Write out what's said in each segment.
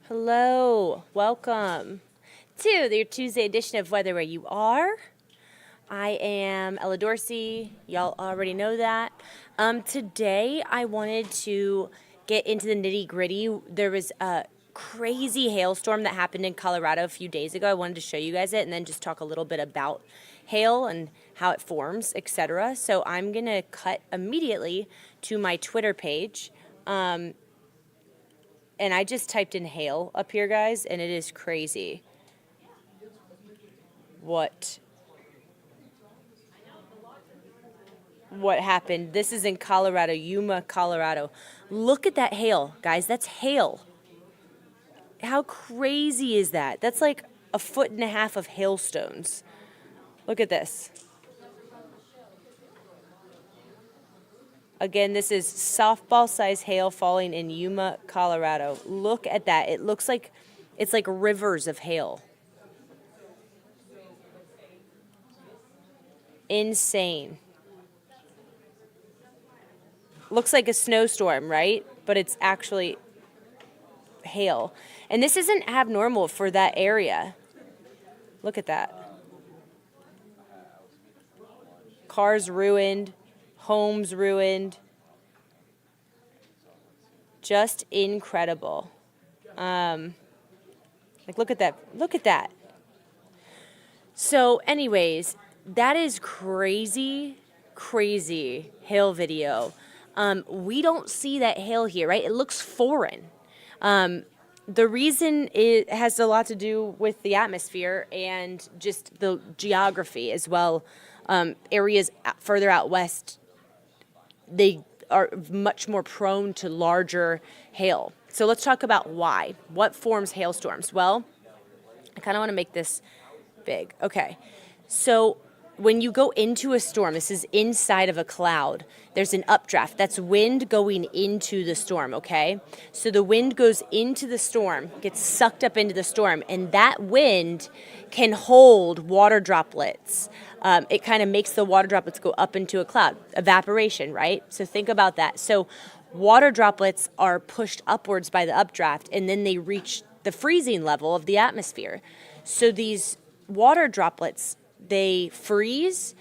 Hello, welcome to your Tuesday edition of Weather Where You Are. I am Ella Dorsey. Y'all already know that. Today I wanted to get into the nitty gritty. There was a crazy hailstorm that happened in Colorado a few days ago. I wanted to show you guys it and then just talk a little bit about hail and how it forms, etc. So I'm going to cut immediately to my Twitter page. And I just typed in hail up here, guys, and it is crazy what happened. This is in Colorado, Yuma, Colorado. Look at that hail, guys. That's hail. How crazy is that? That's like 1.5 feet of hailstones. Look at this. Again, this is softball-sized hail falling in Yuma, Colorado. Look at that. It looks like it's like rivers of hail. Insane. Looks like a snowstorm, right? But it's actually hail. And this isn't abnormal for that area. Look at that. Cars ruined. Homes ruined. Just incredible. Look at that. Look at that. So anyways, that is crazy hail video. We don't see that hail here, right? It looks foreign. The reason it has a lot to do with the atmosphere and just the geography as well. Areas further out west, they are much more prone to larger hail. So let's talk about why. What forms hailstorms? Well, I kind of want to make this big. Okay. So when you go into a storm, this is inside of a cloud, there's an updraft. That's wind going into the storm, okay? So the wind goes into the storm, gets sucked up into the storm, and that wind can hold water droplets. It kind of makes the water droplets go up into a cloud. Evaporation, right? So think about that. So water droplets are pushed upwards by the updraft, and then they reach the freezing level of the atmosphere. So these water droplets, they freeze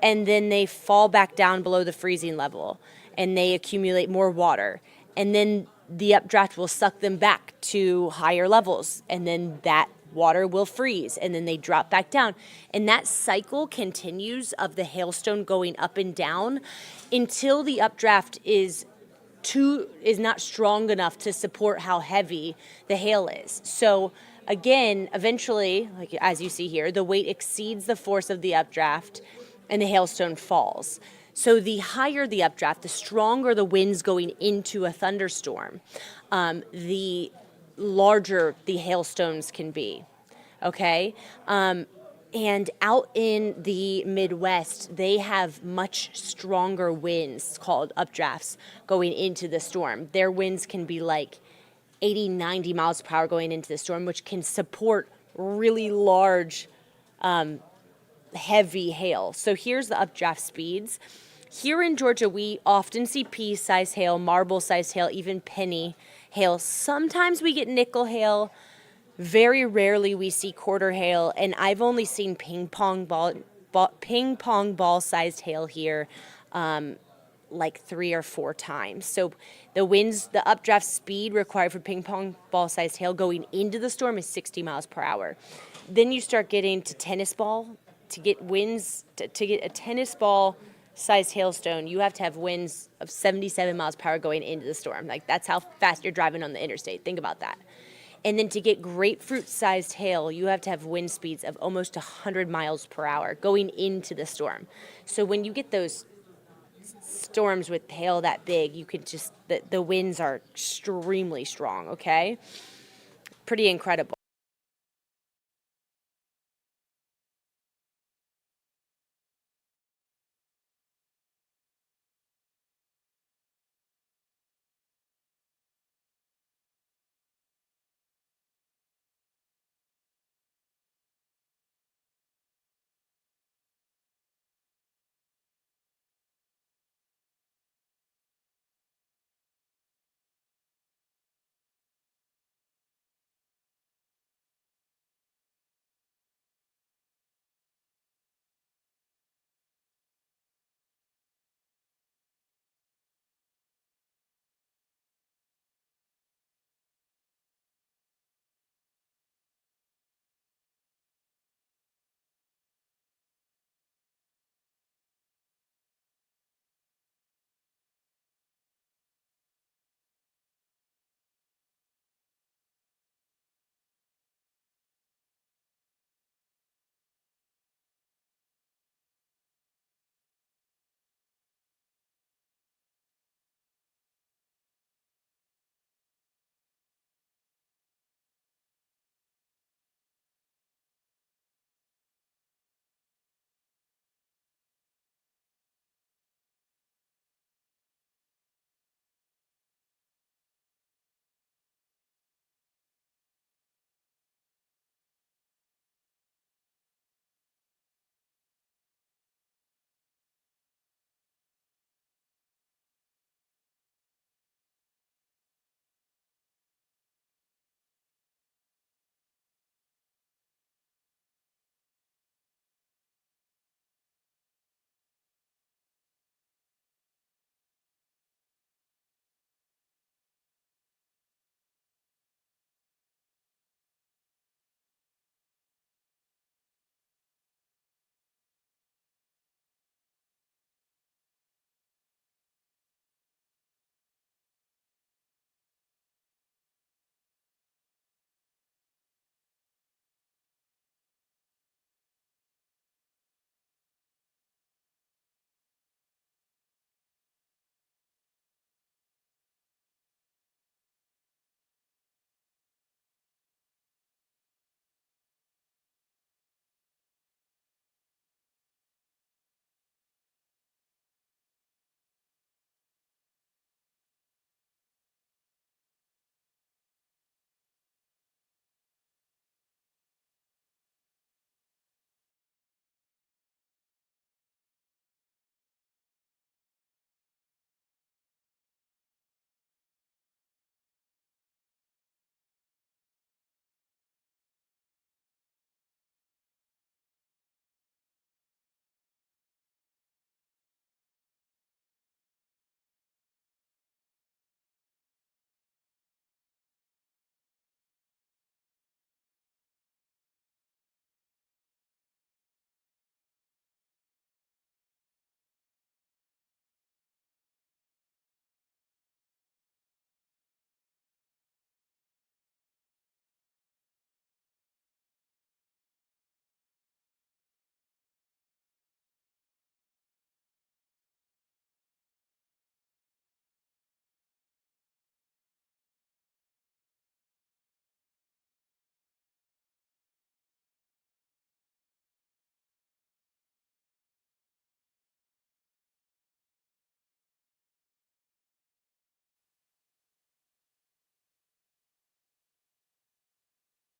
and then they fall back down below the freezing level and they accumulate more water. And then the updraft will suck them back to higher levels. And then that water will freeze and then they drop back down. And that cycle continues of the hailstone going up and down until the updraft is not strong enough to support how heavy the hail is. So again, eventually, like as you see here, the weight exceeds the force of the updraft and the hailstone falls. So the higher the updraft, the stronger the winds going into a thunderstorm, the larger the hailstones can be, okay? And out in the Midwest, they have much stronger winds called updrafts going into the storm. Their winds can be like 80, 90 miles per hour going into the storm, which can support really large, heavy hail. So here's the updraft speeds. Here in Georgia, we often see pea-sized hail, marble-sized hail, even penny hail. Sometimes we get nickel hail. Very rarely we see quarter hail, and I've only seen ping pong ball-sized hail here. Like 3 or 4 times. So the winds, the updraft speed required for ping pong ball sized hail going into the storm is 60 miles per hour. Then you start getting to tennis ball. To get winds, to get a tennis ball sized hailstone, you have to have winds of 77 miles per hour going into the storm. Like that's how fast you're driving on the interstate. Think about that. And then to get grapefruit sized hail, you have to have wind speeds of almost 100 miles per hour going into the storm. So when you get those storms with hail that big, you could just, the winds are extremely strong, okay? Pretty incredible.